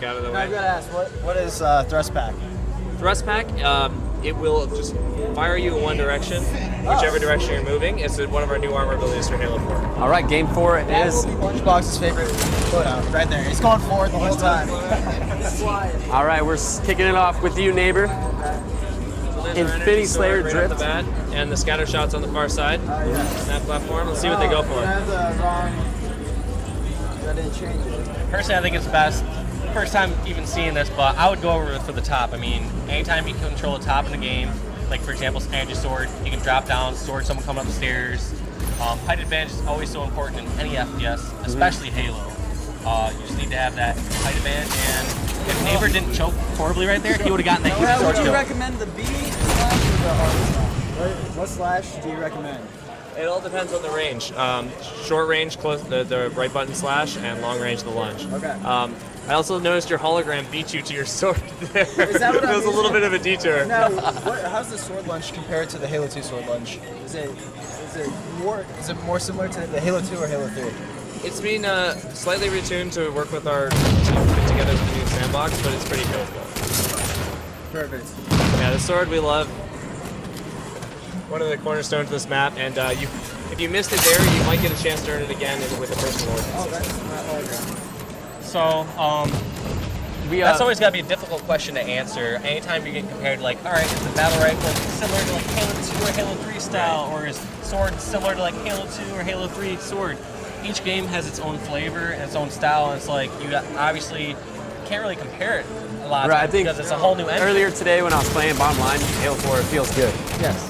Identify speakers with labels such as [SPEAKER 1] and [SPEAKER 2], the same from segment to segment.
[SPEAKER 1] kick out of the
[SPEAKER 2] I
[SPEAKER 1] way.
[SPEAKER 2] gotta ask, what is thrust pack?
[SPEAKER 1] Thrust pack, it will just fire you in one direction, whichever direction you're moving. It's one of our new armor abilities for Halo 4.
[SPEAKER 3] All right, game 4
[SPEAKER 2] That
[SPEAKER 3] is.
[SPEAKER 2] will be Lunchbox's favorite loadout, right there. He's going forward the whole time.
[SPEAKER 3] All right, we're kicking it off with you, neighbor.
[SPEAKER 1] So there's our
[SPEAKER 3] Infinity
[SPEAKER 1] energy
[SPEAKER 3] Slayer
[SPEAKER 1] sword right off
[SPEAKER 3] drift.
[SPEAKER 1] the bat, and the scatter shots on the far side.
[SPEAKER 2] Yeah.
[SPEAKER 1] On that platform. Let's see what they go
[SPEAKER 2] I
[SPEAKER 1] for.
[SPEAKER 2] have the wrong. I didn't change it.
[SPEAKER 4] Personally, I think it's best. First time even seeing this, but I would go over for the top. I mean, anytime you control the top in the game, like for example, energy sword, you can drop down, sword someone coming up the stairs. Height advantage is always so important in any FPS, especially Halo. You just need to have that height advantage, and if Neighbor didn't choke horribly right there, he would have gotten that huge sword
[SPEAKER 2] Would you
[SPEAKER 4] kill.
[SPEAKER 2] recommend the B slash or the R slash? What slash do you recommend?
[SPEAKER 1] It all depends on the range. Short range, close the right button slash, and long range, the lunge.
[SPEAKER 2] Okay.
[SPEAKER 1] I also noticed your hologram beat you to your sword there.
[SPEAKER 2] Is that what
[SPEAKER 1] it
[SPEAKER 2] I'm
[SPEAKER 1] was a little bit of a detour.
[SPEAKER 2] Now, how's the sword lunge compared to the Halo 2 sword lunge? Is it more similar to the Halo 2 or Halo 3?
[SPEAKER 1] It's been slightly retuned to work with our team to put together the new sandbox, but it's pretty faithful.
[SPEAKER 2] Perfect.
[SPEAKER 1] Yeah, the sword we love. One of the cornerstones of this map, and if you missed it there, you might get a chance to earn it again with a personal order.
[SPEAKER 2] Oh, that's my hologram.
[SPEAKER 4] So, that's always got to be a difficult question to answer. Anytime you get compared, like, all right, is the battle rifle similar to like Halo 2 or Halo 3 style, or is sword similar to like Halo 2 or Halo 3 sword? Each game has its own flavor and its own style, and it's like you obviously can't really compare it a lot of times because it's a whole new engine.
[SPEAKER 3] Earlier today when I was playing bottom line, Halo 4, it feels good.
[SPEAKER 2] Yes.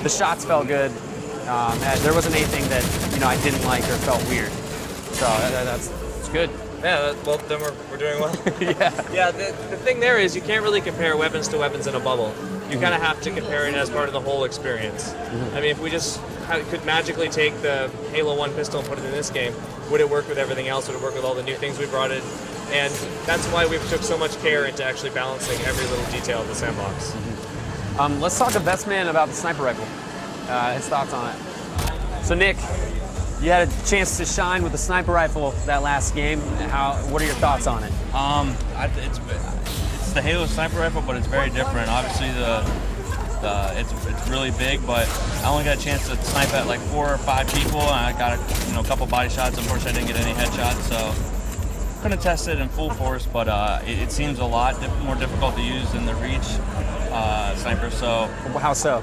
[SPEAKER 3] The shots felt good. There wasn't anything that I didn't like or felt weird. So that's good.
[SPEAKER 1] Yeah, well, then we're doing well. Yeah, the thing there is you can't really compare weapons to weapons in a bubble. You kind of have to compare it as part of the whole experience. I mean, if we just could magically take the Halo 1 pistol and put it in this game, would it work with everything else? Would it work with all the new things we brought in? And that's why we took so much care into actually balancing every little detail of the sandbox.
[SPEAKER 3] Let's talk to Best Man about the sniper rifle. His thoughts on it. So Nick, you had a chance to shine with the sniper rifle that last game. What are your thoughts on it?
[SPEAKER 5] It's the Halo sniper rifle, but it's very different. Obviously, it's really big, but I only got a chance to snipe at like 4 or 5 people, and I got a couple body shots. Unfortunately, I didn't get any headshots, so couldn't test it in full force. But it seems a lot more difficult to use than the Reach sniper. So
[SPEAKER 3] how so?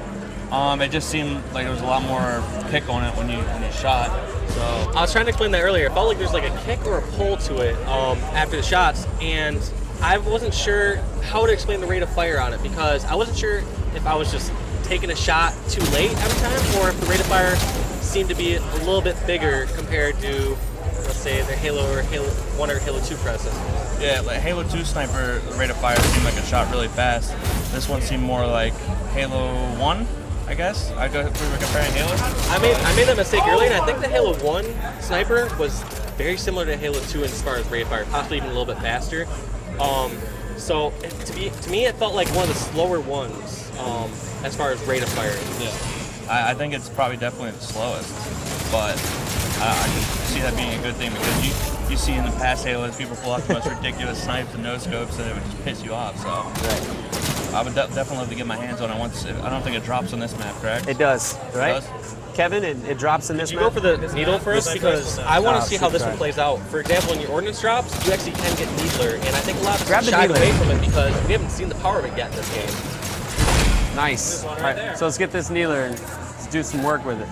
[SPEAKER 5] It just seemed like there was a lot more kick on it when you shot. So
[SPEAKER 4] I was trying to explain that earlier. It felt like there's like a kick or a pull to it after the shots, and I wasn't sure how to explain the rate of fire on it because I wasn't sure if I was just taking a shot too late every time or if the rate of fire seemed to be a little bit bigger compared to, let's say, the Halo 1 or Halo 2 predecessors.
[SPEAKER 5] yeah, like Halo 2 sniper, the rate of fire seemed like it shot really fast. This one seemed more like Halo 1. I guess if we were comparing Halo.
[SPEAKER 4] I made that mistake earlier, and I think the Halo 1 sniper was very similar to Halo 2 as far as rate of fire, possibly even a little bit faster. So to me, it felt like one of the slower ones as far as rate of fire.
[SPEAKER 5] Yeah, I think it's probably definitely the slowest, but I can see that being a good thing because you see in the past Halos people pull out the most ridiculous snipes and no scopes, and it would just piss you off. So. Right. I would definitely love to get my hands on it once. I don't think it drops on this map, correct?
[SPEAKER 3] It does, right?
[SPEAKER 5] It does?
[SPEAKER 3] Kevin, it drops in this
[SPEAKER 4] You
[SPEAKER 3] map?
[SPEAKER 4] go for the needle first because I want to see how this one plays out. For example, when your ordnance drops, you actually can get needler, and I think a lot of us shied away from it because we haven't seen the power of it yet in this game.
[SPEAKER 3] Nice.
[SPEAKER 4] All
[SPEAKER 3] right,
[SPEAKER 4] right,
[SPEAKER 3] so let's get this needler and let's do some work with it.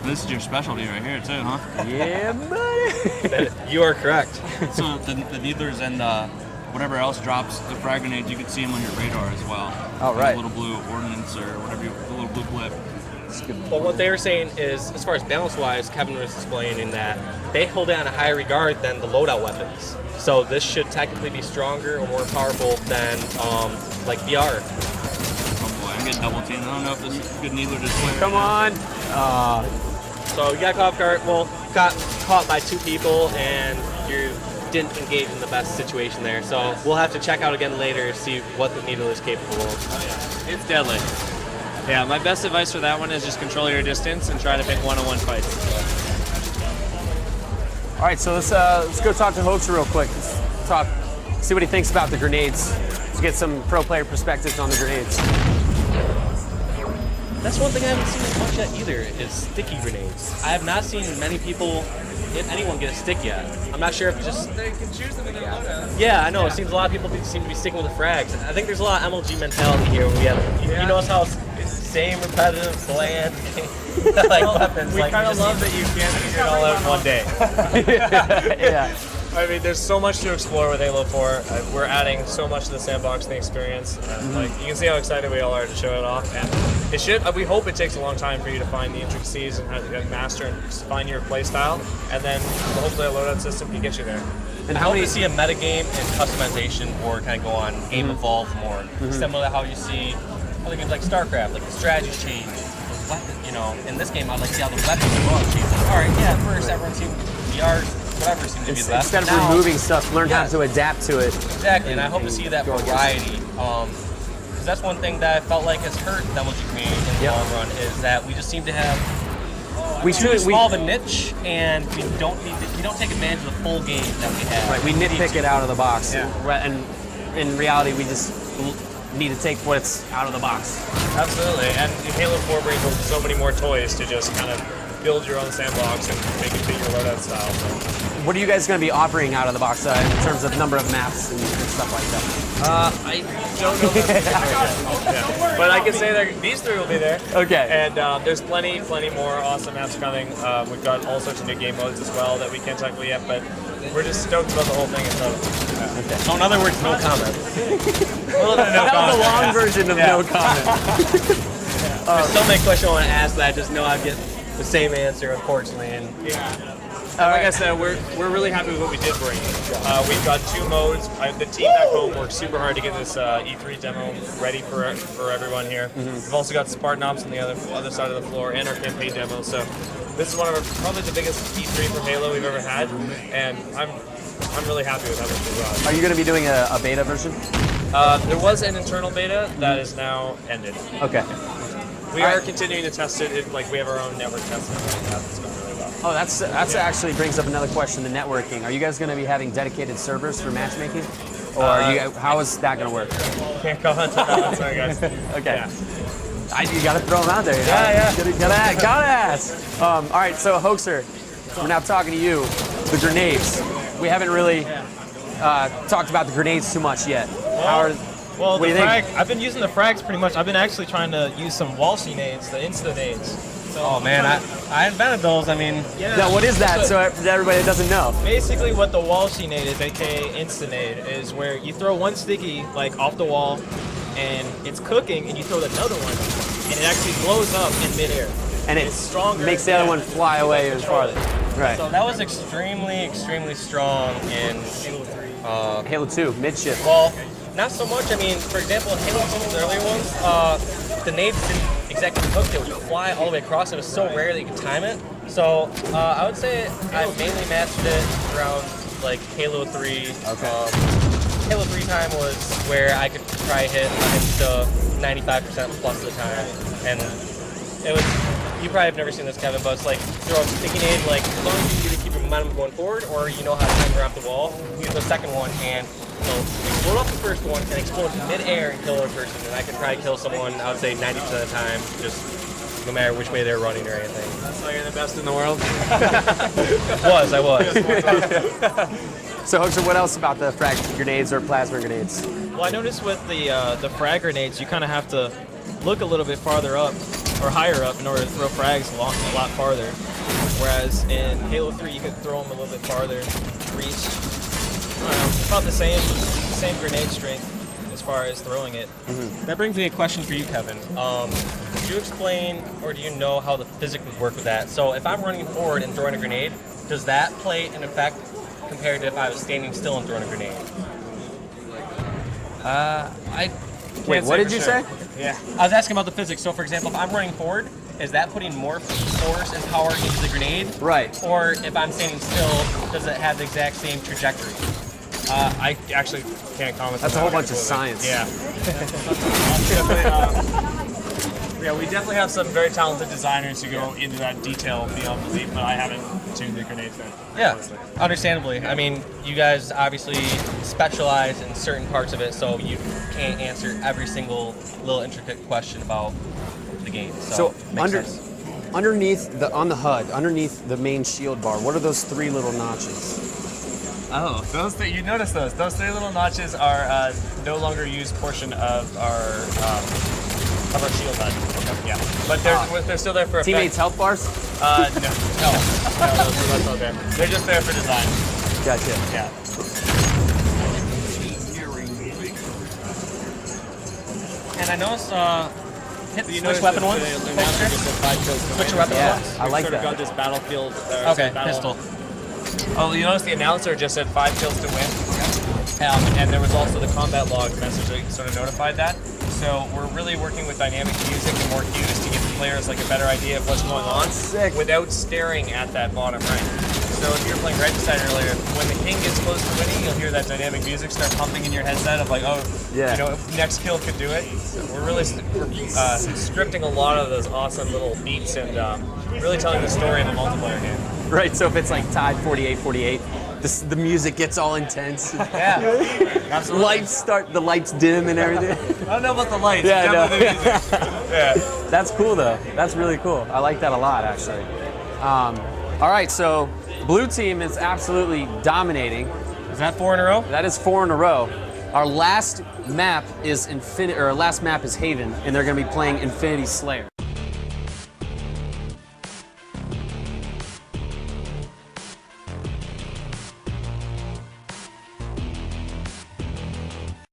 [SPEAKER 5] This is your specialty right here, too, huh?
[SPEAKER 3] Yeah, buddy.
[SPEAKER 4] You are correct.
[SPEAKER 5] So the needlers and whatever else drops, the frag grenades, you can see them on your radar as well.
[SPEAKER 3] Oh, right.
[SPEAKER 5] The little blue ordnance or whatever, the little blue blip.
[SPEAKER 4] Well, what they were saying is, as far as balance-wise, Kevin was explaining that they hold it on a higher regard than the loadout weapons. So this should technically be stronger or more powerful than like VR.
[SPEAKER 5] Oh boy, I'm getting double teamed. I don't know if this is a good needler display.
[SPEAKER 3] Come on.
[SPEAKER 4] So you got caught off guard. Well, got caught by 2 people, and you didn't engage in the best situation there. So we'll have to check out again later to see what the needle is capable of.
[SPEAKER 1] Oh, yeah. It's deadly. Yeah, my best advice for that one is just control your distance and try to pick one-on-one fights.
[SPEAKER 3] All right, so let's go talk to Hoaxer real quick. Let's see what he thinks about the grenades. Let's get some pro player perspectives on the grenades.
[SPEAKER 4] That's one thing I haven't seen as much yet either, is sticky grenades. I have not seen many people, if anyone, get a stick yet. I'm not sure if it's just...
[SPEAKER 1] They can choose them in their loadout.
[SPEAKER 4] Yeah, I know. It seems a lot of people seem to be sticking with the frags. I think there's a lot of MLG mentality here. Where we have, you notice how it's the same repetitive, bland, like weapons.
[SPEAKER 1] We
[SPEAKER 4] like,
[SPEAKER 1] kind of love that you can't figure it all out in one day.
[SPEAKER 3] Yeah.
[SPEAKER 1] I mean, there's so much to explore with Halo 4. We're adding so much to the sandboxing experience. Like, you can see how excited we all are to show it off. And it should. We hope it takes a long time for you to find the intricacies and how to master and find your play style. And then hopefully a loadout system can get you there.
[SPEAKER 4] And how do you see a metagame and customization or kind of go on game evolve more? Similar to how you see other games like StarCraft, like the strategy change, the weapon, you know. In this game, I'd like to see how the weapons evolve. All right, yeah, at first everyone seemed VR, whatever seemed to be the best.
[SPEAKER 3] Instead of removing stuff, learn how to adapt to it.
[SPEAKER 4] Exactly, and I hope to see that variety. Because that's one thing that I felt like has hurt the MLG community in the long run, is that we just seem to have too small of a niche, and we don't take advantage of the full game that we have.
[SPEAKER 3] Right, we nitpick it out of the box.
[SPEAKER 1] Yeah.
[SPEAKER 3] And in reality, we just need to take what's out of the box.
[SPEAKER 1] Absolutely. And Halo 4 brings so many more toys to just kind of build your own sandbox and make it fit your loadout style. So.
[SPEAKER 3] What are you guys going to be offering out of the box in terms of number of maps and stuff like that?
[SPEAKER 1] I don't know about yeah. But I can say that these three will be there.
[SPEAKER 3] Okay.
[SPEAKER 1] And there's plenty more awesome maps coming. We've got all sorts of new game modes as well that we can't talk about yet, but we're just stoked about the whole thing itself.
[SPEAKER 4] Okay. So in other words, no comment.
[SPEAKER 3] That was a long version of no comment.
[SPEAKER 4] There's so many questions I want to ask that I just know I'd get the same answer, unfortunately. And
[SPEAKER 1] like I said, we're really happy with what we did bring. We've got 2 modes. The team back home worked super hard to get this E3 demo ready for everyone here. We've also got Spartan Ops on the other side of the floor and our campaign demo. So this is one of probably the biggest E3 for Halo we've ever had, and I'm really happy with how this is run.
[SPEAKER 3] Are you going to be doing a beta version?
[SPEAKER 1] There was an internal beta that is now ended.
[SPEAKER 3] Okay.
[SPEAKER 1] We are continuing to test it. Like we have our own network testing right now. It's going really well.
[SPEAKER 3] Oh, that's actually brings up another question, the networking. Are you guys going to be having dedicated servers for matchmaking? Or how is that going to work?
[SPEAKER 1] Can't comment on that. Sorry, guys.
[SPEAKER 3] Okay.
[SPEAKER 1] Yeah.
[SPEAKER 3] You got to throw them out there.
[SPEAKER 1] Yeah.
[SPEAKER 3] Gotta ask. All right, so Hoaxer, we're now talking to you. The grenades. We haven't really talked about the grenades too much yet.
[SPEAKER 6] Well,
[SPEAKER 3] what do you think?
[SPEAKER 6] I've been using the frags pretty much. I've been actually trying to use some Walshy nades, the Insta nades. So
[SPEAKER 4] oh man, I invented those. I mean,
[SPEAKER 3] Now, what is that? So everybody that doesn't know.
[SPEAKER 6] basically what the Walshy nade is, aka Insta nade, is where you throw one sticky like off the wall, and it's cooking, and you throw another one, and it actually blows up in midair.
[SPEAKER 3] And
[SPEAKER 6] it's stronger.
[SPEAKER 3] Makes the other one fly away even farther. Right.
[SPEAKER 4] so that was extremely strong in
[SPEAKER 3] Halo 2, mid-shift.
[SPEAKER 4] well, not so much. I mean, for example, in Halo 2, the earlier ones, the nades didn't exactly cook. They would fly all the way across. It was so rare that you could time it. So I would say I mainly mastered it around like Halo 3.
[SPEAKER 3] Okay.
[SPEAKER 4] Halo 3 time was where I could try hit to 95% plus of the time, and it was. You probably have never seen this, Kevin, but it's like throw a sticky nade. Like as long as you either keep your momentum going forward, or you know how to time her off the wall, use the second one and explode off the first one and explode mid-air and kill the other person. And I could probably kill someone, I would say 90% of the time, just no matter which way they're running or anything.
[SPEAKER 1] That's why you're the best in the world.
[SPEAKER 4] I was.
[SPEAKER 3] So, Hoaxer, what else about the frag grenades or plasma grenades?
[SPEAKER 6] Well, I noticed with the frag grenades, you kind of have to look a little bit farther up or higher up in order to throw frags a lot farther. Whereas in Halo 3, you could throw them a little bit farther, reach. About the same grenade strength as far as throwing it.
[SPEAKER 4] That brings me a question for you, Kevin. Could you explain, or do you know how the physics would work with that? So if I'm running forward and throwing a grenade, does that play an effect compared to if I was standing still and throwing a grenade?
[SPEAKER 3] Wait, what did you say?
[SPEAKER 1] Yeah.
[SPEAKER 4] I was asking about the physics. So for example, if I'm running forward, is that putting more force and power into the grenade?
[SPEAKER 3] Right.
[SPEAKER 4] Or if I'm standing still, does it have the exact same trajectory?
[SPEAKER 1] I actually can't comment.
[SPEAKER 3] That's
[SPEAKER 1] on
[SPEAKER 3] a whole
[SPEAKER 1] that
[SPEAKER 3] bunch of science.
[SPEAKER 1] Yeah. Yeah, we definitely have some very talented designers who go into that detail beyond belief, but I haven't tuned the grenades yet.
[SPEAKER 4] Yeah, understandably. I mean, you guys obviously specialize in certain parts of it, so you can't answer every single little intricate question about the game. So makes sense.
[SPEAKER 3] Underneath on the HUD, underneath the main shield bar, what are those 3 little notches?
[SPEAKER 1] Oh, you notice those? Those 3 little notches are no longer used portion of our shield HUD. Yeah, but they're still there for effect.
[SPEAKER 3] Teammates health bars?
[SPEAKER 1] No, that's not there. They're just there for design.
[SPEAKER 3] Gotcha.
[SPEAKER 1] Yeah.
[SPEAKER 4] And I noticed hit the switch weapon once. Switch your weapon once.
[SPEAKER 3] I like
[SPEAKER 1] sort of
[SPEAKER 3] that.
[SPEAKER 1] got this battlefield.
[SPEAKER 4] Okay, pistol.
[SPEAKER 1] Oh, you notice the announcer just said 5 kills to win? And there was also the combat log message that sort of notified that. So we're really working with dynamic music and more cues to give the players like a better idea of what's going on without staring at that bottom right. So if you were playing Regicide earlier, when the king gets close to winning, you'll hear that dynamic music start pumping in your headset of like, oh,
[SPEAKER 3] Yeah.
[SPEAKER 1] you know, next kill could do it. So we're really scripting a lot of those awesome little beats and really telling the story of the multiplayer game.
[SPEAKER 3] Right, so if it's like tied 48-48, the music gets all intense.
[SPEAKER 1] Yeah, absolutely.
[SPEAKER 3] The lights dim and everything.
[SPEAKER 1] I don't know about the lights.
[SPEAKER 3] Yeah,
[SPEAKER 1] definitely the music. Yeah.
[SPEAKER 3] That's cool though. That's really cool. I like that a lot actually. All right, so blue team is absolutely dominating.
[SPEAKER 4] Is that 4 in a row?
[SPEAKER 3] That is 4 in a row. Our last map is Haven, and they're going to be playing Infinity Slayer.